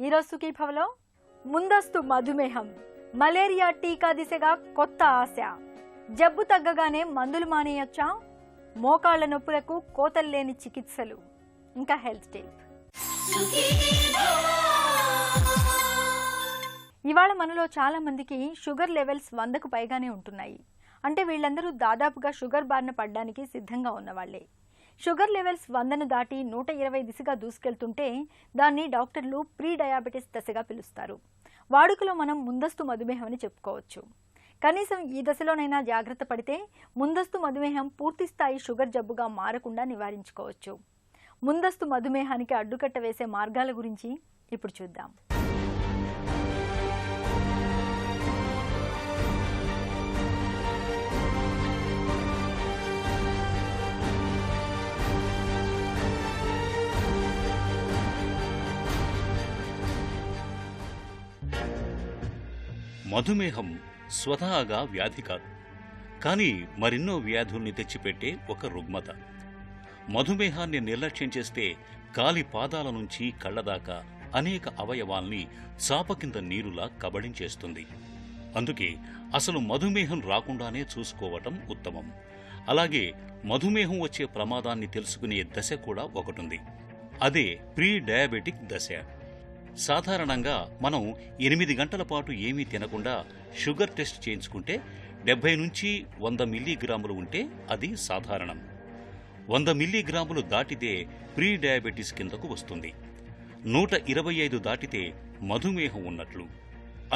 ఈరోజు సుఖీభవలో ముందస్తు మధుమేహం, మలేరియా టీకా దిశగా కొత్త ఆశ, జబ్బు తగ్గగానే మందులు మానేయొచ్చా, మోకాళ్ల నొప్పులకు కోతల్లేని చికిత్సలు, ఇంకా హెల్త్ టిప్. ఇవాళ మనలో చాలా మందికి షుగర్ లెవెల్స్ 100కు పైగానే ఉంటున్నాయి. అంటే వీళ్ళందరూ దాదాపుగా షుగర్ బారిన పడడానికి సిద్ధంగా ఉన్నవాళ్లే. షుగర్ లెవెల్స్ 100ను దాటి 120 దిశగా దూసుకెళ్తుంటే దాన్ని డాక్టర్లు ప్రీ డయాబెటిస్ దశగా పిలుస్తారు. వాడుకలో మనం ముందస్తు మధుమేహం అని చెప్పుకోవచ్చు. కనీసం ఈ దశలోనైనా జాగ్రత్త పడితే ముందస్తు మధుమేహం పూర్తి స్థాయి షుగర్ జబ్బుగా మారకుండా నివారించుకోవచ్చు. ముందస్తు మధుమేహానికి అడ్డుకట్ట వేసే మార్గాల గురించి ఇప్పుడు చూద్దాం. మధుమేహం స్వతహాగా వ్యాధి కాదు, కానీ మరెన్నో వ్యాధుల్ని తెచ్చిపెట్టే ఒక రుగ్మత. మధుమేహాన్ని నిర్లక్ష్యం చేస్తే కాలి పాదాల నుంచి కళ్ళదాకా అనేక అవయవాల్ని చాప కింద నీరులా కబళించేస్తుంది. అందుకే అసలు మధుమేహం రాకుండానే చూసుకోవటం ఉత్తమం. అలాగే మధుమేహం వచ్చే ప్రమాదాన్ని తెలుసుకునే దశ కూడా ఒకటుంది. అదే ప్రీ డయాబెటిక్ దశ. సాధారణంగా మనం 8 గంటల పాటు ఏమీ తినకుండా షుగర్ టెస్ట్ చేయించుకుంటే 70 నుంచి 100 మిల్లీగ్రాములు ఉంటే అది సాధారణం. 100 మిల్లీగ్రాములు దాటితే ప్రీ డయాబెటీస్ కిందకు వస్తుంది. 125 దాటితే మధుమేహం ఉన్నట్లు.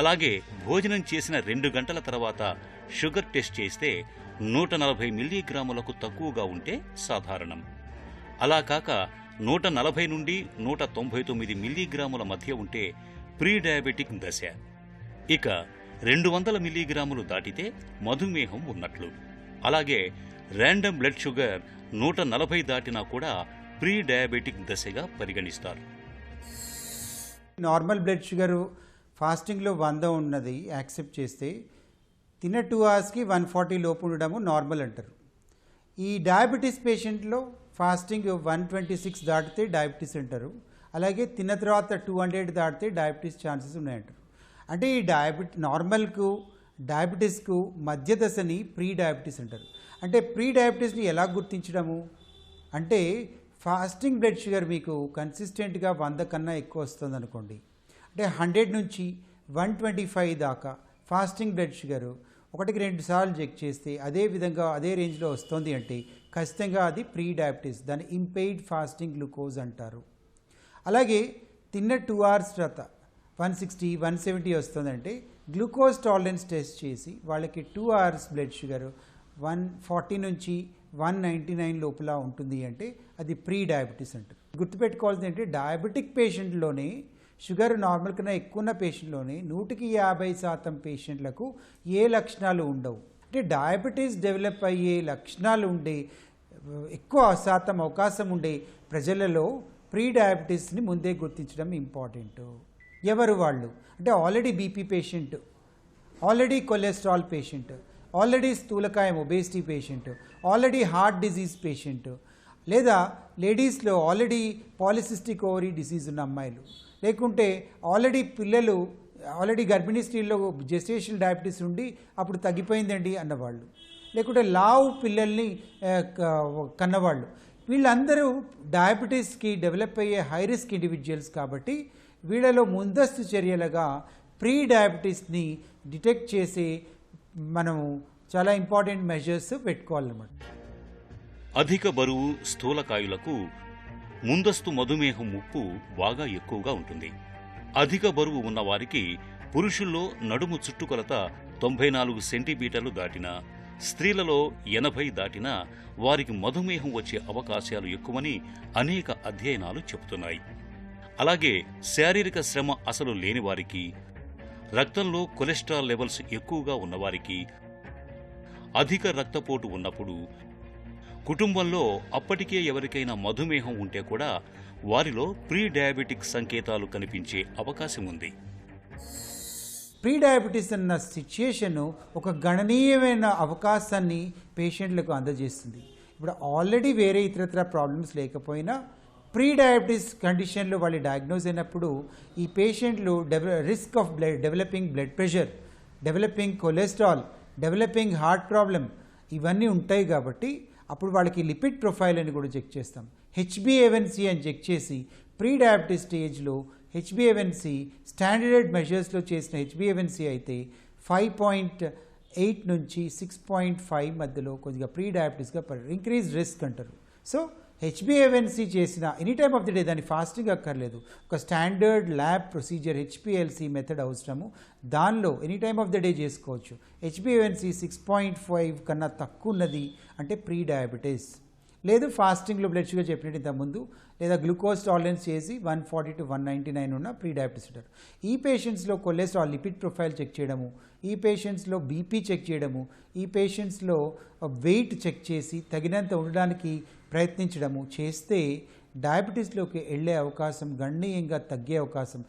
అలాగే భోజనం చేసిన 2 గంటల తర్వాత షుగర్ టెస్ట్ చేస్తే 140 మిల్లీగ్రాములకు తక్కువగా ఉంటే సాధారణం. అలా కాక 140 నుండి 199 మిల్లీగ్రాముల మధ్య ఉంటే ప్రీ డయాబెటిక్ దశ. ఇక 200 మిల్లీగ్రాములు దాటితే మధుమేహం ఉన్నట్లు. అలాగే ర్యాండమ్ బ్లడ్ షుగర్ 140 దాటినా కూడా ప్రీ డయాబెటిక్ దశగా పరిగణిస్తారు. నార్మల్ బ్లడ్ షుగర్ ఫాస్టింగ్లో 100 ఉన్నది యాక్సెప్ట్ చేస్తే తిన్న 2 అవర్స్కి 140 లోపు ఉండడము నార్మల్ అంటారు. ఈ డయాబెటీస్ పేషెంట్లో ఫాస్టింగ్ 126 దాటితే డయాబెటీస్ అంటారు. అలాగే తిన్న తర్వాత 200 దాటితే డయాబెటీస్ ఛాన్సెస్ ఉన్నాయంటారు. అంటే ఈ నార్మల్కు డయాబెటీస్కు మధ్య దశని ప్రీ డయాబెటీస్ అంటారు. అంటే ప్రీ డయాబెటీస్ని ఎలా గుర్తించడము అంటే ఫాస్టింగ్ బ్లడ్ షుగర్ మీకు కన్సిస్టెంట్గా 100 కన్నా ఎక్కువ వస్తుంది అనుకోండి. అంటే 100 నుంచి 125 దాకా ఫాస్టింగ్ బ్లడ్ షుగర్ 1-2 సార్లు చెక్ చేస్తే అదే విధంగా అదే రేంజ్లో వస్తుంది అంటే ఖచ్చితంగా అది ప్రీ డయాబెటీస్. దాన్ని ఇంపెయిర్డ్ ఫాస్టింగ్ గ్లూకోజ్ అంటారు. అలాగే తిన్న 2 అవర్స్ తర్వాత 160, 170 వస్తుందంటే గ్లూకోజ్ టాలరెన్స్ టెస్ట్ చేసి వాళ్ళకి 2 అవర్స్ బ్లడ్ షుగర్ 140 నుంచి 199 లోపల ఉంటుంది అంటే అది ప్రీ డయాబెటీస్ అంటారు. గుర్తుపెట్టుకోవాల్సింది అంటే డయాబెటిక్ పేషెంట్లోనే షుగర్ నార్మల్ కన్నా ఎక్కువ ఉన్న పేషెంట్లోనే 150% పేషెంట్లకు ఏ లక్షణాలు ఉండవు. అంటే డయాబెటీస్ డెవలప్ అయ్యే లక్షణాలు ఉండే ఎక్కువ శాతం అవకాశం ఉండే ప్రజలలో ప్రీ డయాబెటీస్ని ముందే గుర్తించడం ఇంపార్టెంట్. ఎవరు వాళ్ళు అంటే already BP patient, already cholesterol patient, already స్థూలకాయం obesity patient, already heart disease patient, లేదా లేడీస్లో ఆల్రెడీ పాలిసిస్టిక్ ఓవరీ డిసీజ్ ఉన్న అమ్మాయిలు, లేకుంటే ఆల్రెడీ గర్భిణీ స్త్రీల్లో జెస్టేషనల్ డయాబెటీస్ ఉండి అప్పుడు తగ్గిపోయిందండి అన్నవాళ్ళు, లేకుంటే లావు పిల్లల్ని కన్నవాళ్ళు, వీళ్ళందరూ డయాబెటీస్కి డెవలప్ అయ్యే హై రిస్క్ ఇండివిజువల్స్. కాబట్టి వీళ్ళలో ముందస్తు చర్యలుగా ప్రీ డయాబెటీస్ని డిటెక్ట్ చేసి మనం చాలా ఇంపార్టెంట్ మెజర్స్ పెట్టుకోవాలన్నమాట. అధిక బరువు స్థూలకాయులకు ముందస్తు మధుమేహం ముప్పు బాగా ఎక్కువగా ఉంటుంది. అధిక బరువు ఉన్నవారికి పురుషుల్లో నడుము చుట్టుకొలత 94 సెంటీమీటర్లు దాటినా, స్త్రీలలో 80 దాటినా వారికి మధుమేహం వచ్చే అవకాశాలు ఎక్కువని అనేక అధ్యయనాలు చెబుతున్నాయి. అలాగే శారీరక శ్రమ అసలు లేని వారికి, రక్తంలో కొలెస్ట్రాల్ లెవెల్స్ ఎక్కువగా ఉన్నవారికి, అధిక రక్తపోటు ఉన్నప్పుడు, కుటుంబంలో అప్పటికే ఎవరికైనా మధుమేహం ఉంటే కూడా వారిలో ప్రీ డయాబెటిక్ సంకేతాలు కనిపించే అవకాశం ఉంది. ప్రీ డయాబెటీస్ అన్న సిచ్యుయేషన్ ఒక గణనీయమైన అవకాశాన్ని పేషెంట్లకు అందజేస్తుంది. ఇప్పుడు ఆల్రెడీ వేరే ఇతరత్ర ప్రాబ్లమ్స్ లేకపోయినా ప్రీ డయాబెటీస్ కండిషన్లో వాళ్ళు డయాగ్నోజ్ అయినప్పుడు ఈ పేషెంట్లు risk of developing blood pressure, developing cholesterol, developing heart problem ఇవన్నీ ఉంటాయి. కాబట్టి అప్పుడు వాళ్ళకి లిపిడ్ ప్రొఫైల్ అని కూడా చెక్ చేస్తాం. HbA1c అని చెక్ చేసి ప్రీ డయాబెటీస్ స్టేజ్లో HbA1c స్టాండర్డ్ మెజర్స్లో చేసిన HbA1c అయితే 5.8 నుంచి 6.5 మధ్యలో కొద్దిగా ప్రీ డయాబెటీస్గా ఇంక్రీజ్ రిస్క్ అంటారు. సో HbA1c చేసిన any time of the day, దాని ఫాస్టింగ్ అక్కర్లేదు, ఒక standard lab procedure HPLC method అవసరము, దానిలో any time of the day చేసుకోవచ్చు. HbA1c 6.5 కన్నా తక్కువ ఉన్నది అంటే ప్రీ డయాబెటీస్, లేదు ఫాస్టింగ్లో బ్లడ్ షుగర్ చెప్పినట్టు ఇంతకుముందు, లేదా గ్లూకోజ్ టాలరెన్స్ చేసి 140 to 199 ఉన్న ప్రీ డయాబెటీస్ ఉంటారు. ఈ పేషెంట్స్లో కొలెస్ట్రాల్ లిపిడ్ ప్రొఫైల్ చెక్ చేయడము, ఈ పేషెంట్స్లో బీపీ చెక్ చేయడము, ఈ పేషెంట్స్లో వెయిట్ చెక్ చేసి తగినంత ఉండడానికి ప్రయత్నించడము చేస్తే డయాబెటీస్లోకి వెళ్ళే అవకాశం గణనీయంగా తగ్గే అవకాశం.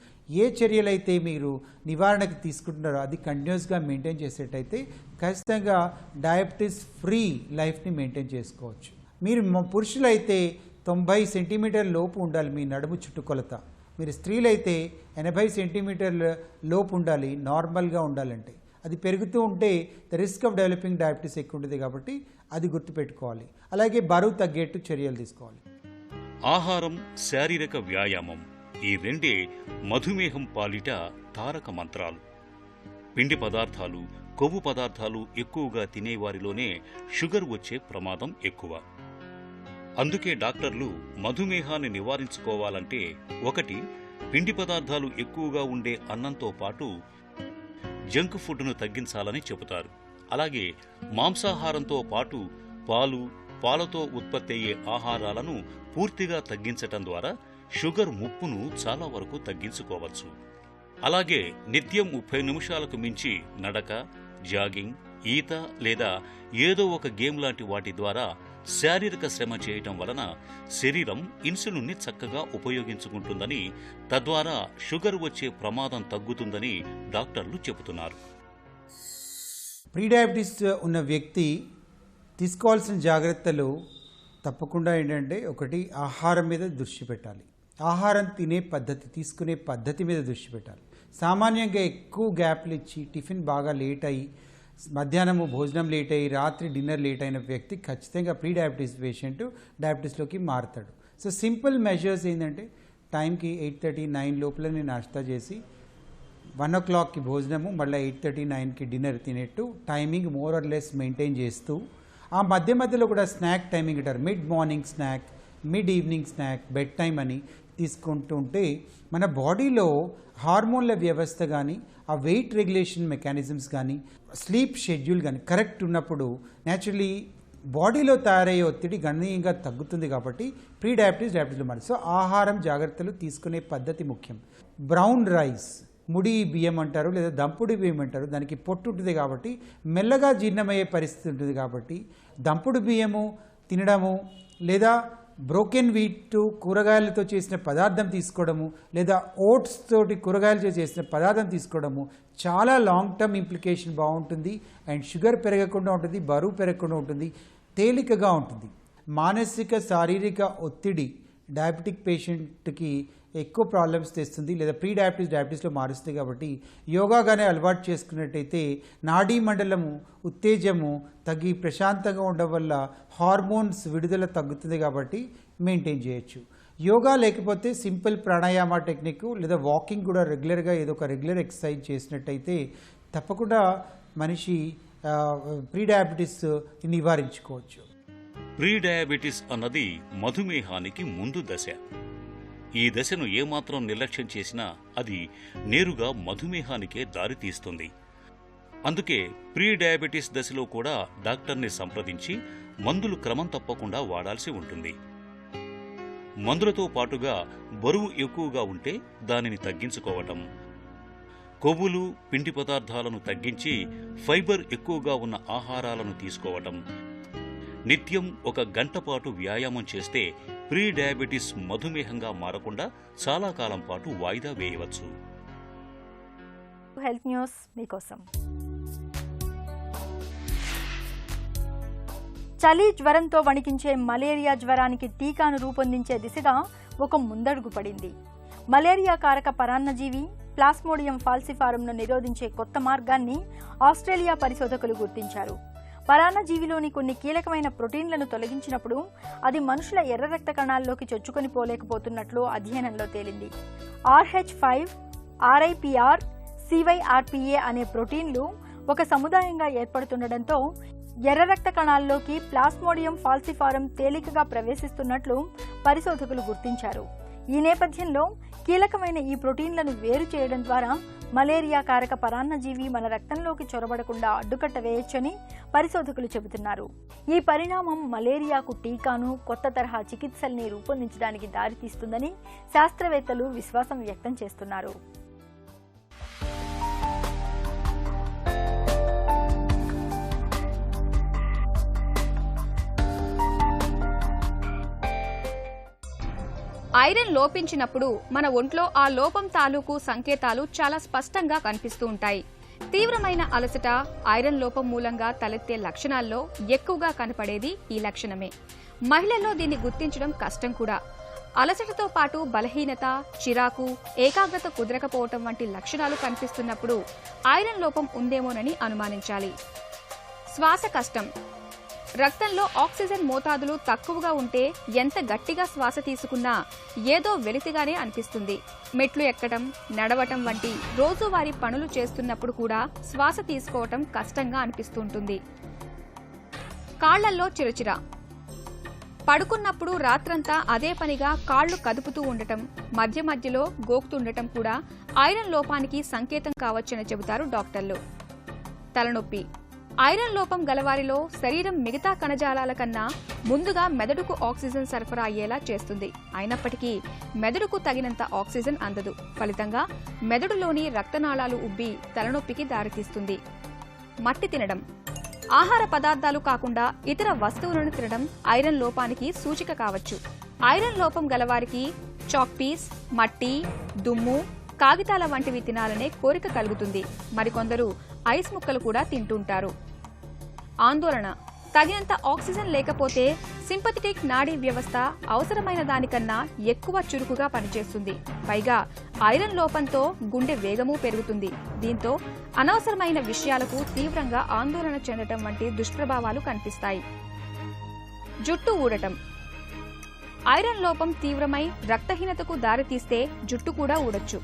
ఏ చర్యలైతే మీరు నివారణకు తీసుకుంటున్నారో అది కంటిన్యూస్గా మెయింటైన్ చేసేటైతే ఖచ్చితంగా డయాబెటీస్ ఫ్రీ లైఫ్ని మెయింటైన్ చేసుకోవచ్చు. మీరు పురుషులైతే 90 సెంటీమీటర్ల లోపు ఉండాలి మీ నడుము చుట్టుకొలత, మీరు స్త్రీలైతే 80 సెంటీమీటర్ల లోపు ఉండాలి నార్మల్గా ఉండాలంటే. అది పెరుగుతూ ఉంటే the risk of developing diabetes ఎక్కువ ఉంటుంది కాబట్టి అది గుర్తుపెట్టుకోవాలి. అలాగే బరువు తగ్గేట్టు చర్యలు తీసుకోవాలి. ఆహారం, శారీరక వ్యాయామం ఈ రెండే మధుమేహం పాలిట తారక మంత్రాలు. పిండి పదార్థాలు, కొవ్వు పదార్థాలు ఎక్కువగా తినేవారిలోనే షుగర్ వచ్చే ప్రమాదం ఎక్కువ. అందుకే డాక్టర్లు మధుమేహాన్ని నివారించుకోవాలంటే 1 పిండి పదార్థాలు ఎక్కువగా ఉండే అన్నంతో పాటు జంక్ ఫుడ్ను తగ్గించాలని చెబుతారు. అలాగే మాంసాహారంతో పాటు పాలు, పాలతో ఉత్పత్తి అయ్యే ఆహారాలను పూర్తిగా తగ్గించటం ద్వారా షుగర్ ముప్పును చాలా వరకు తగ్గించుకోవచ్చు. అలాగే నిత్యం 30 నిమిషాలకు మించి నడక, జాగింగ్, ఈత లేదా ఏదో ఒక గేమ్ లాంటి వాటి ద్వారా శారీరక శ్రమ చేయటం వలన శరీరం ఇన్సులిన్ని చక్కగా ఉపయోగించుకుంటుందని, తద్వారా షుగర్ వచ్చే ప్రమాదం తగ్గుతుందని డాక్టర్లు చెబుతున్నారు. ప్రీ డయాబెటీస్ ఉన్న వ్యక్తి తీసుకోవాల్సిన జాగ్రత్తలు తప్పకుండా ఏంటంటే 1 ఆహారం మీద దృష్టి పెట్టాలి. ఆహారం తినే పద్ధతి, తీసుకునే పద్ధతి మీద దృష్టి పెట్టాలి. సామాన్యంగా ఎక్కువ గ్యాప్లు ఇచ్చి టిఫిన్ బాగా లేట్ అయ్యి, మధ్యాహ్నము భోజనం లేట్ అయ్యి, రాత్రి డిన్నర్ లేట్ అయిన వ్యక్తి ఖచ్చితంగా ప్రీ డయాబెటీస్ పేషెంట్ డయాబెటీస్లోకి మారుతాడు. సో సింపుల్ మెజర్స్ ఏంటంటే టైంకి 8:30, 9 లోపలనే నాష్టా చేసి 1 o'clockకి భోజనము, మళ్ళీ 8:30, 9కి డిన్నర్ తినేట్టు timing more or less maintain చేస్తూ, ఆ మధ్యలో కూడా స్నాక్ టైమింగ్ అంటారు, mid morning snack, mid evening snack, bed time అని తీసుకుంటూ ఉంటే మన బాడీలో హార్మోన్ల వ్యవస్థ కానీ, ఆ వెయిట్ రెగ్యులేషన్ మెకానిజమ్స్ కానీ, స్లీప్ షెడ్యూల్ కానీ కరెక్ట్ ఉన్నప్పుడు న్యాచురలీ బాడీలో తయారయ్యే ఒత్తిడి గణనీయంగా తగ్గుతుంది. కాబట్టి ప్రీ డయాబెటీస్లో మరి సో ఆహారం జాగ్రత్తలు తీసుకునే పద్ధతి ముఖ్యం. బ్రౌన్ రైస్, ముడి బియ్యం అంటారు లేదా దంపుడు బియ్యం అంటారు, దానికి పొట్టు ఉంటుంది కాబట్టి మెల్లగా జీర్ణమయ్యే పరిస్థితి ఉంటుంది. కాబట్టి దంపుడు బియ్యము తినడము, లేదా బ్రోకెన్ వీట్ కూరగాయలతో చేసిన పదార్థం తీసుకోవడము, లేదా ఓట్స్ తోటి కూరగాయలతో చేసిన పదార్థం తీసుకోవడము చాలా లాంగ్ టర్మ్ ఇంప్లికేషన్ బాగుంటుంది. అండ్ షుగర్ పెరగకుండా ఉంటుంది, బరువు పెరగకుండా ఉంటుంది, తేలికగా ఉంటుంది. మానసిక శారీరక ఒత్తిడి డయాబెటిక్ పేషెంట్కి ఎక్కువ ప్రాబ్లమ్స్ తెస్తుంది, లేదా ప్రీ డయాబెటీస్లో మారుస్తుంది. కాబట్టి యోగాగానే అలవాటు చేసుకున్నట్టయితే నాడీ మండలము ఉత్తేజము తగ్గి ప్రశాంతంగా ఉండడం వల్ల హార్మోన్స్ విడుదల తగ్గుతుంది. కాబట్టి మెయింటైన్ చేయొచ్చు. యోగా లేకపోతే సింపుల్ ప్రాణాయామ టెక్నిక్ లేదా వాకింగ్ కూడా రెగ్యులర్గా ఏదో ఒక రెగ్యులర్ ఎక్సర్సైజ్ చేసినట్టయితే తప్పకుండా మనిషి ప్రీ డయాబెటీస్ నివారించుకోవచ్చు. ప్రీ డయాబెటీస్ అన్నది మధుమేహానికి ముందు దశ. ఈ దశను ఏమాత్రం నిర్లక్ష్యం చేసినా అది నేరుగా మధుమేహానికే దారితీస్తుంది. అందుకే ప్రీ డయాబెటీస్ దశలో కూడా డాక్టర్ని సంప్రదించి మందులు క్రమం తప్పకుండా వాడాల్సి ఉంటుంది. మందులతో పాటుగా బరువు ఎక్కువగా ఉంటే దానిని తగ్గించుకోవటం, కొవ్వులు, పిండి పదార్థాలను తగ్గించి ఫైబర్ ఎక్కువగా ఉన్న ఆహారాలను తీసుకోవటం, నిత్యం 1 గంట పాటు వ్యాయామం చేస్తే ప్రీ డయాబెటీస్ మధుమేహంగా మారకుండా చాలా కాలం పాటు వాయిదా వేయవచ్చు. హెల్త్ న్యూస్ మీకోసం. చలి జ్వరంతో వణికించే మలేరియా జ్వరానికి టీకాను రూపొందించే దిశగా ఒక ముందడుగు పడింది. మలేరియా కారక పరాన్నజీవి ప్లాస్మోడియం ఫాల్సిఫారంను నిరోధించే కొత్త మార్గాన్ని ఆస్ట్రేలియా పరిశోధకులు గుర్తించారు. పరాన్నజీవిలోని కొన్ని కీలకమైన ప్రోటీన్లను తొలగించినప్పుడు అది మనుషుల ఎర్ర రక్త కణాల్లోకి చొచ్చుకొని పోలేకపోతున్నట్లు అధ్యయనంలో తేలింది. RH5, RIPR, CYRPA అనే ప్రోటీన్లు ఒక సముదాయంగా ఏర్పడుతుండటంతో ఎర్ర రక్త కణాల్లోకి ప్లాస్మోడియం ఫాల్సిఫారం తేలికగా ప్రవేశిస్తున్నట్లు పరిశోధకులు గుర్తించారు. ఈ నేపథ్యంలో కీలకమైన ఈ ప్రోటీన్లను వేరు చేయడం ద్వారా మలేరియా కారక పరాన్నజీవి మన రక్తంలోకి చొరబడకుండా అడ్డుకట్ట వేయొచ్చని పరిశోధకులు చెబుతున్నారు. ఈ పరిణామం మలేరియాకు టీకాను, కొత్త తరహా చికిత్సల్ని రూపొందించడానికి దారితీస్తుందని శాస్త్రవేత్తలు విశ్వాసం వ్యక్తం చేస్తున్నారు. ఐరన్ లోపించినప్పుడు మన ఒంట్లో ఆ లోపం తాలూకు సంకేతాలు చాలా స్పష్టంగా కనిపిస్తూ ఉంటాయి. తీవ్రమైన అలసట, ఐరన్ లోపం మూలంగా తలెత్తే లక్షణాల్లో ఎక్కువగా కనపడేది ఈ లక్షణమే. మహిళల్లో దీన్ని గుర్తించడం కష్టం కూడా. అలసటతో పాటు బలహీనత, చిరాకు, ఏకాగ్రత కుదరకపోవటం వంటి లక్షణాలు కనిపిస్తున్నప్పుడు ఐరన్ లోపం ఉందేమోనని అనుమానించాలి. శ్వాస కష్టం. రక్తంలో ఆక్సిజన్ మోతాదులు తక్కువగా ఉంటే ఎంత గట్టిగా శ్వాస తీసుకున్నా ఏదో వెలితిగానే అనిపిస్తుంది. మెట్లు ఎక్కడం, నడవటం వంటి రోజువారీ పనులు చేస్తున్నప్పుడు కూడా శ్వాస తీసుకోవటం కష్టంగా అనిపిస్తుంటుంది. కాళ్లల్లో చిరచిర. పడుకున్నప్పుడు రాత్రంతా అదే పనిగా కాళ్లు కదుపుతూ ఉండటం, మధ్య మధ్యలో గోకుతుండటం కూడా ఐరన్ లోపానికి సంకేతం కావచ్చని చెబుతారు డాక్టర్లు. తలనొప్పి. ఐరన్ లోపం గలవారిలో శరీరం మిగతా కణజాలాల కన్నా ముందుగా మెదడుకు ఆక్సిజన్ సరఫరా అయ్యేలా చేస్తుంది. అయినప్పటికీ మెదడుకు తగినంత ఆక్సిజన్ అందదు. ఫలితంగా మెదడులోని రక్తనాళాలు ఉబ్బి తలనొప్పికి దారితీస్తుంది. మట్టి తినడం. ఆహార పదార్థాలు కాకుండా ఇతర వస్తువులను తినడం ఐరన్ లోపానికి సూచిక కావచ్చు. ఐరన్ లోపం గలవారికి చాక్పీస్, మట్టి, దుమ్ము, కాగితాల వంటివి తినాలనే కోరిక కలుగుతుంది. మరికొందరు ఐస్ ముక్కలు కూడా తింటుంటారు. ఆందోళన. తగినంత ఆక్సిజన్ లేకపోతే సింపథెటిక్ నాడీ వ్యవస్థ అవసరమైన దానికన్నా ఎక్కువ చురుకుగా పనిచేస్తుంది. పైగా ఐరన్ లోపంతో గుండె వేగమూ పెరుగుతుంది. దీంతో అనవసరమైన విషయాలకు తీవ్రంగా ఆందోళన చెందటం వంటి దుష్ప్రభావాలు కనిపిస్తాయి. జుట్టు ఊడటం. ఐరన్ లోపం తీవ్రమై రక్తహీనతకు దారితీస్తే జుట్టు కూడా ఊడొచ్చు.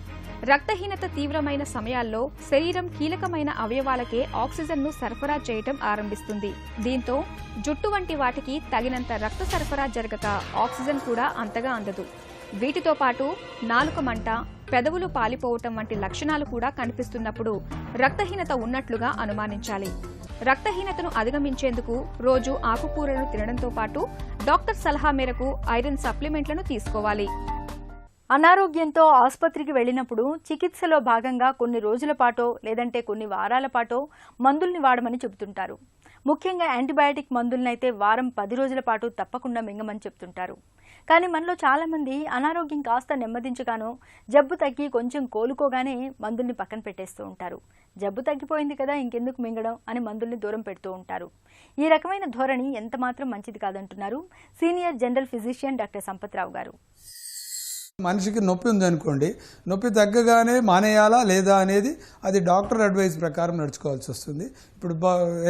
రక్తహీనత తీవ్రమైన సమయాల్లో శరీరం కీలకమైన అవయవాలకే ఆక్సిజన్ను సరఫరా చేయటం ఆరంభిస్తుంది. దీంతో జుట్టు వంటి వాటికి తగినంత రక్త సరఫరా జరగక ఆక్సిజన్ కూడా అంతగా అందదు. వీటితో పాటు నాలుక మంట, పెదవులు పాలిపోవటం వంటి లక్షణాలు కూడా కనిపిస్తున్నప్పుడు రక్తహీనత ఉన్నట్లుగా అనుమానించాలి. రక్తహీనతను అధిగమించేందుకు రోజు ఆకుకూరలను తినడంతో పాటు డాక్టర్ సలహా మేరకు ఐరన్ సప్లిమెంట్లను తీసుకోవాలి. అనారోగ్యంతో ఆసుపత్రికి వెళ్ళినప్పుడు చికిత్సలో భాగంగా కొన్ని రోజుల పాటో లేదంటే కొన్ని వారాల పాటో మందుల్ని వాడమని చెబుతుంటారు. ముఖ్యంగా యాంటీబయాటిక్ మందులనైతే వారం 10 రోజుల పాటు తప్పకుండా మింగమని చెప్తుంటారు. కానీ మనలో చాలామంది అనారోగ్యం కాస్త నెమ్మదించగానో, జబ్బు తగ్గి కొంచెం కోలుకోగానే మందుల్ని పక్కన పెట్టేస్తూ ఉంటారు. జబ్బు తగ్గిపోయింది కదా ఇంకెందుకు మింగడం అని మందుల్ని దూరం పెడుతూ ఉంటారు. ఈ రకమైన ధోరణి ఎంతమాత్రం మంచిది కాదంటున్నారు senior general physician doctor Sampath Rao గారు. మనిషికి నొప్పి ఉందనుకోండి, నొప్పి తగ్గగానే మానేయాలా లేదా అనేది అది డాక్టర్ అడ్వైస్ ప్రకారం నడుచుకోవాల్సి వస్తుంది. ఇప్పుడు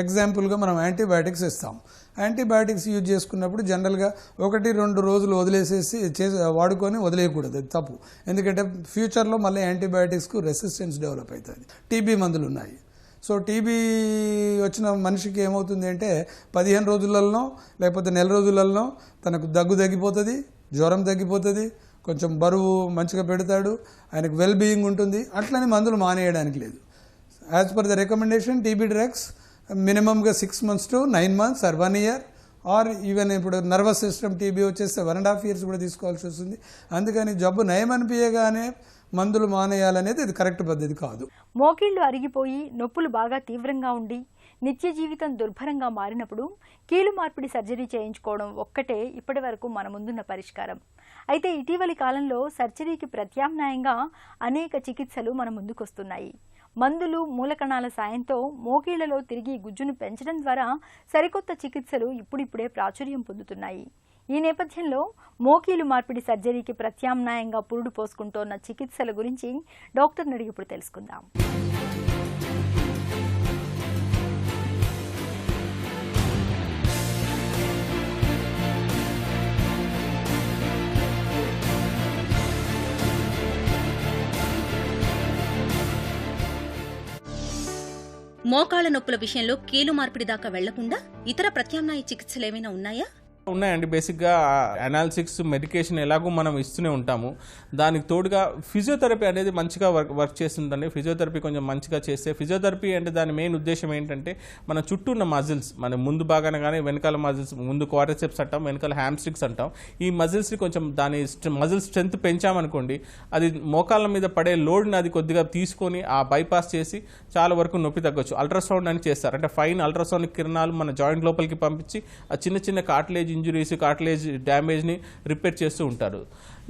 ఎగ్జాంపుల్గా మనం యాంటీబయాటిక్స్ ఇస్తాం. యాంటీబయాటిక్స్ యూజ్ చేసుకున్నప్పుడు జనరల్గా 1-2 రోజులు వదిలేసేసి వాడుకొని వదిలేయకూడదు. అది తప్పు. ఎందుకంటే ఫ్యూచర్లో మళ్ళీ యాంటీబయాటిక్స్కు రెసిస్టెన్స్ డెవలప్ అవుతుంది. టీబీ మందులు ఉన్నాయి. సో టీబీ వచ్చిన మనిషికి ఏమవుతుంది అంటే 15 రోజులలో లేకపోతే నెల రోజులలో తనకు దగ్గు తగ్గిపోతుంది, జ్వరం తగ్గిపోతుంది, కొంచెం బరువు మంచిగా పెడతాడు, ఆయనకు వెల్ బీయింగ్ ఉంటుంది. అట్లని మందులు మానేయడానికి లేదు. As per the recommendation TB drugs మినిమంగా 6 months to 9 months or 1 year or even ఇప్పుడు నర్వస్ సిస్టమ్ టీబీ వచ్చేస్తే 1.5 years కూడా తీసుకోవాల్సి వస్తుంది. అందుకని జబ్బు నయం అనిపించగానే మందులు మానేయాలనేది ఇది కరెక్ట్ పద్ధతి కాదు. మోకిళ్లు అరిగిపోయి నొప్పులు బాగా తీవ్రంగా ఉండి నిత్య జీవితం దుర్భరంగా మారినప్పుడు కీలు మార్పిడి సర్జరీ చేయించుకోవడం ఒక్కటే ఇప్పటి వరకు మన ముందున్న పరిష్కారం. అయితే ఇటీవలి కాలంలో సర్జరీకి ప్రత్యామ్నాయంగా అనేక చికిత్సలు మన ముందుకొస్తున్నాయి. మందులు మూలకణాల సాయంతో మోకీళ్లలో తిరిగి గుజ్జును పెంచడం ద్వారా సరికొత్త చికిత్సలు ఇప్పుడిప్పుడే ప్రాచుర్యం పొందుతున్నాయి. ఈ నేపథ్యంలో మోకీలు మార్పిడి సర్జరీకి ప్రత్యామ్నాయంగా పురుడు పోసుకుంటోన్న చికిత్సల గురించి డాక్టర్ని అడిగి ఇప్పుడు తెలుసుకుందాం. మోకాళ్ల నొప్పుల విషయంలో కీలు మార్పిడి దాకా వెళ్లకుండా ఇతర ప్రత్యామ్నాయ చికిత్సలేమైనా ఉన్నాయా? ఉన్నాయండి. బేసిక్గా అనాలిసిక్స్ మెడికేషన్ ఎలాగో మనం ఇస్తూనే ఉంటాము. దానికి తోడుగా ఫిజియోథెరపీ అనేది మంచిగా వర్క్ చేస్తుందండి. ఫిజియోథెరపీ కొంచెం మంచిగా చేస్తే, ఫిజియోథెరపీ అంటే దాని మెయిన్ ఉద్దేశం ఏంటంటే మన చుట్టూ ఉన్న మజిల్స్, మన ముందు భాగాన కానీ వెనకాల మజిల్స్, ముందు క్వాడ్రిసెప్స్ అంటాం, వెనకాల హ్యామ్స్ట్రింగ్స్ అంటాం, ఈ మజిల్స్ని కొంచెం దాని మజిల్ స్ట్రెంత్ పెంచామనుకోండి, అది మోకాళ్ళ మీద పడే లోడ్ని అది కొద్దిగా తీసుకొని ఆ బైపాస్ చేసి చాలా వరకు నొప్పి తగ్గొచ్చు. అల్ట్రాసౌండ్ అని చేస్తారు, అంటే ఫైన్ అల్ట్రాసౌండ్ కిరణాలు మన జాయింట్ లోపలికి పంపించి ఆ చిన్న చిన్న కార్టిలేజ్ ఇంజురీస్, కార్టిలేజ్ డ్యామేజ్ని రిపేర్ చేస్తూ ఉంటారు.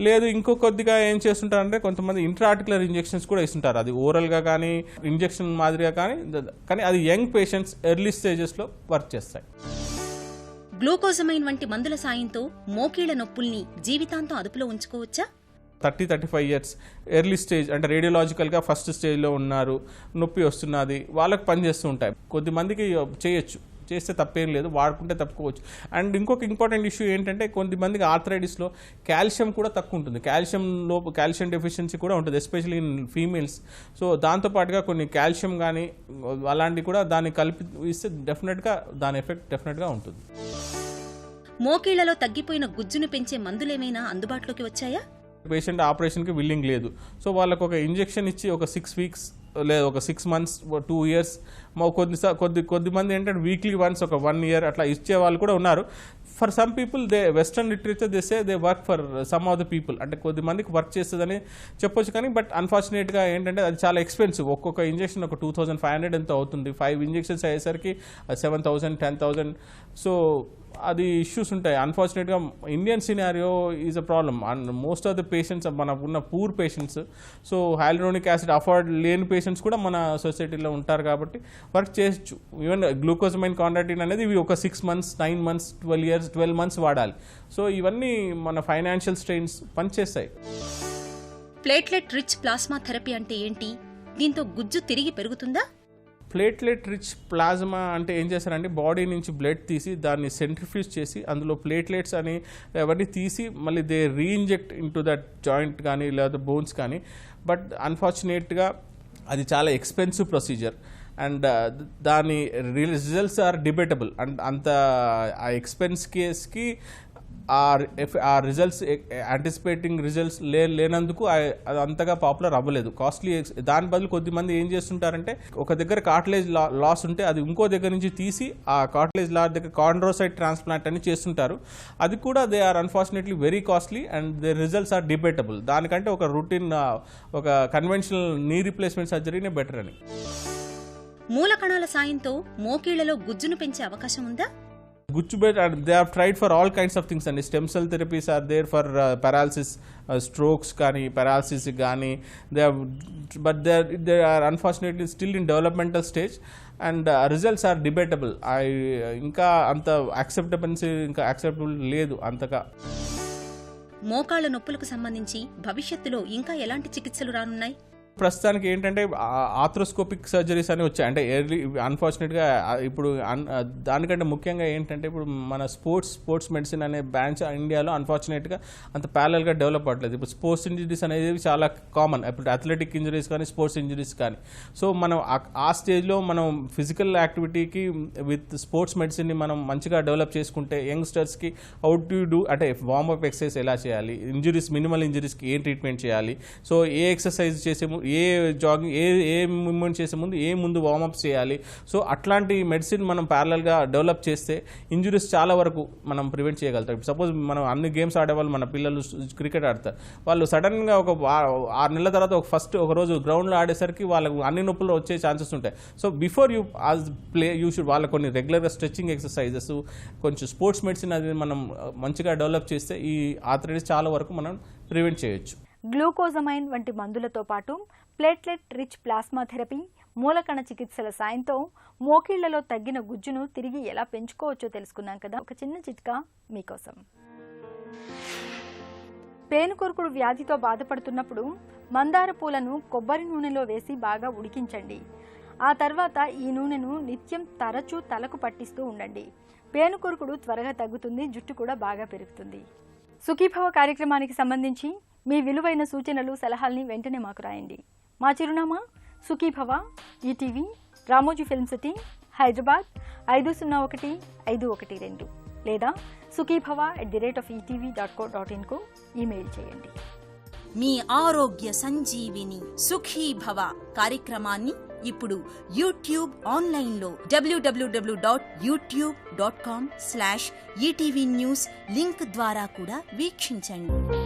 లేదు ఇంకో కొద్దిగా ఏం చేస్తుంటారంటే కొంతమంది ఇంట్రాఆర్టికులర్ ఇంజెక్షన్స్ కూడా ఇస్తుంటారు. అది ఓరల్గా కానీ ఇంజెక్షన్ మాదిరిగా కానీ అది యంగ్ పేషెంట్స్ ఎర్లీ స్టేజెస్లో వర్క్ చేస్తాయి. గ్లూకోజమైన్ వంటి మందుల సాయంతో మోకీళ్ల నొప్పుల్ని జీవితాంతం అదుపులో ఉంచుకోవచ్చా? 30-35 years ఎర్లీ స్టేజ్, అంటే రేడియోలాజికల్గా ఫస్ట్ స్టేజ్లో ఉన్నారు, నొప్పి వస్తున్నది, వాళ్ళకి పనిచేస్తూ ఉంటాయి. కొద్దిమందికి చేయొచ్చు, చేస్తే తప్పేం లేదు, వాడుకుంటే తప్పుకోవచ్చు. అండ్ ఇంకొక ఇంపార్టెంట్ ఇష్యూ ఏంటంటే కొంతమందికి ఆర్థరైటిస్లో కాల్షియం కూడా తక్కువ ఉంటుంది, కాల్షియం డెఫిషియన్సీ కూడా ఉంటుంది, ఎస్పెషల్లీ ఇన్ ఫీమేల్స్. సో దాంతోపాటుగా కొన్ని కాల్షియం కానీ అలాంటివి కూడా దాన్ని కలిపి ఇస్తే డెఫినెట్గా దాని ఎఫెక్ట్ డెఫినెట్గా ఉంటుంది. మోకీళ్లలో తగ్గిపోయిన గుజ్జును పెంచే మందులేమైనా అందుబాటులోకి వచ్చాయా? పేషెంట్ ఆపరేషన్కి విల్లింగ్ లేదు, సో వాళ్ళకు ఒక ఇంజెక్షన్ ఇచ్చి ఒక 6 weeks లేదా ఒక 6 months 2 years, కొద్దిమంది ఏంటంటే వీక్లీ వన్స్ ఒక 1 year అట్లా ఇచ్చే వాళ్ళు కూడా ఉన్నారు. For some people western literature they work for some of the people, అంటే కొద్దిమందికి వర్క్ చేస్తుందని చెప్పొచ్చు. కానీ బట్ అన్ఫార్చునేట్గా ఏంటంటే అది చాలా ఎక్స్పెన్సివ్. ఒక్కొక్క ఇంజెక్షన్ ఒక 2500 ఎంత అవుతుంది, 5 injections అయ్యేసరికి 7000 10,000. సో అది ఇష్యూస్ ఉంటాయి. అన్ఫార్చునేట్గా Indian scenario is a problem. And most of the patients మనకు ఉన్న poor patients, so hyaluronic acid afford లేని పేషెంట్స్ కూడా మన సొసైటీలో ఉంటారు కాబట్టి వర్క్ చేయొచ్చు. ఈవెన్ గ్లూకోజమైన్ కాండ్రాటిన్ అనేది ఇవి ఒక 6 months 9 months 12 months వాడాలి. సో ఇవన్నీ మన ఫైనాన్షియల్ స్ట్రెయిన్స్ పనిచేస్తాయి. ప్లేట్లెట్ రిచ్ ప్లాస్మా థెరపీ అంటే ఏంటి? దీంతో గుజ్జు తిరిగి పెరుగుతుందా? ప్లేట్లెట్ రిచ్ ప్లాజ్మా అంటే ఏం చేస్తారంటే బాడీ నుంచి బ్లడ్ తీసి దాన్ని సెంట్రిఫ్యూజ్ చేసి అందులో ప్లేట్లెట్స్ అని అవన్నీ తీసి మళ్ళీ దే రీఇంజెక్ట్ ఇంటూ దట్ జాయింట్ కానీ లేదా బోన్స్ కానీ. బట్ అన్ఫార్చునేట్గా అది చాలా ఎక్స్పెన్సివ్ ప్రొసీజర్ అండ్ దాని రిజల్ట్స్ ఆర్ డిబేటబుల్. అండ్ అంత ఆ ఎక్స్పెన్స్ కేస్కి ఆ రిజల్ట్స్ యాంటిసిపేటింగ్ రిజల్ట్స్ లేనందుకు అది అంతగా పాపులర్ అవ్వలేదు, కాస్ట్లీ. దాని బదులు కొద్దిమంది ఏం చేస్తుంటారంటే ఒక దగ్గర కార్టిలేజ్ లాస్ ఉంటే అది ఇంకో దగ్గర నుంచి తీసి ఆ కార్టిలేజ్ లాస్ దగ్గర కాండ్రోసైట్ ట్రాన్స్ప్లాంట్ అని చేస్తుంటారు. అది కూడా they are unfortunately very costly and they results are debatable. దానికంటే ఒక రొటీన్ ఒక కన్వెన్షనల్ నీ రీప్లేస్మెంట్ సర్జరీనే బెటర్ అని. మూలకణాల సాయంతో మోకీళ్లలో గుజ్జును పెంచే అవకాశం ఉందా? Guchubet, they have tried for all kinds of things, and stem cell therapies are there for paralysis, strokes kani, paralysis kani. But they are unfortunately still in developmental stage, and results are debatable. Inka anta acceptable ledu antaka. మోకాళ్ల నొప్పులకు సంబంధించి భవిష్యత్తులో ఇంకా ఎలాంటి చికిత్సలు రానున్నాయి? ప్రస్తుతానికి ఏంటంటే arthroscopic surgeries అని వచ్చాయి. అంటే ఎర్లీ అన్ఫార్చునేట్గా ఇప్పుడు దానికంటే ముఖ్యంగా ఏంటంటే ఇప్పుడు మన స్పోర్ట్స్ మెడిసిన్ అనే బ్రాంచ్ ఇండియాలో అన్ఫార్చునేట్గా అంత ప్యారలల్గా డెవలప్ అవ్వట్లేదు. ఇప్పుడు స్పోర్ట్స్ ఇంజరీస్ అనేది చాలా కామన్, ఇప్పుడు అథ్లెటిక్ ఇంజరీస్ కానీ స్పోర్ట్స్ ఇంజరీస్ కానీ. సో మనం ఆ స్టేజ్లో మనం ఫిజికల్ యాక్టివిటీకి విత్ స్పోర్ట్స్ మెడిసిన్ని మనం మంచిగా డెవలప్ చేసుకుంటే యంగ్స్టర్స్కి హౌ టు డూ, అంటే వార్మప్ ఎక్సర్సైజ్ ఎలా చేయాలి, ఇంజరీస్ మినిమల్ ఇంజరీస్కి ఏం ట్రీట్మెంట్ చేయాలి, సో ఏ ఎక్సర్సైజ్ చేసే ఏ జాగింగ్ ఏ మూవ్మెంట్ చేసే ముందు ముందు వార్మప్ చేయాలి. సో అట్లాంటి మెడిసిన్ మనం ప్యారలల్గా డెవలప్ చేస్తే ఇంజురీస్ చాలా వరకు మనం ప్రివెంట్ చేయగలుగుతాం. సపోజ్ మనం అన్ని గేమ్స్ ఆడేవాళ్ళు, మన పిల్లలు క్రికెట్ ఆడతారు, వాళ్ళు సడన్గా ఒక 6 నెలల తర్వాత ఒక రోజు గ్రౌండ్లో ఆడేసరికి వాళ్ళకు అన్ని నొప్పులు వచ్చే ఛాన్సెస్ ఉంటాయి. So before you play you should వాళ్ళకు కొన్ని రెగ్యులర్గా స్ట్రెచ్చింగ్ ఎక్సర్సైజెస్, కొంచెం స్పోర్ట్స్ మెడిసిన్ అది మనం మంచిగా డెవలప్ చేస్తే ఈ ఆర్థరైటిస్ చాలా వరకు మనం ప్రివెంట్ చేయొచ్చు. గ్లూకోజమైన్ వంటి మందులతో పాటు ప్లేట్లెట్ రిచ్ ప్లాస్మా థెరపీ, మూలకణ చికిత్సల సాయంతో మోకీళ్లలో తగ్గిన గుజ్జును తిరిగి ఎలా పెంచుకోవచ్చో తెలుసుకున్నాం కదా. ఒక చిన్న చిట్కా మీకోసం. పేనుకొరుకుడు వ్యాధితో బాధపడుతున్నప్పుడు మందార పూలను కొబ్బరి నూనెలో వేసి బాగా ఉడికించండి. ఆ తర్వాత ఈ నూనెను నిత్యం తరచూ తలకు పట్టిస్తూ ఉండండి. పేనుకొరుకుడు త్వరగా తగ్గుతుంది, జుట్టు కూడా బాగా పెరుగుతుంది. సుఖీభవ కార్యక్రమానికి సంబంధించి మీ విలువైన సూచనలు, సలహాల్ని వెంటనే మాకు రాయండి. మా చిరునామా Sukhibhava, ETV, Ramoji film city, Hyderabad 501512 లేదా sukhibhava@etv.co.in కు ఈమెయిల్ చేయండి. మీ ఆరోగ్య సంజీవిని సుఖీభవ కార్యక్రమాన్ని ఇప్పుడు యూట్యూబ్ ఆన్లైన్లో www.youtube.com/etv news లింక్ ద్వారా కూడా వీక్షించండి.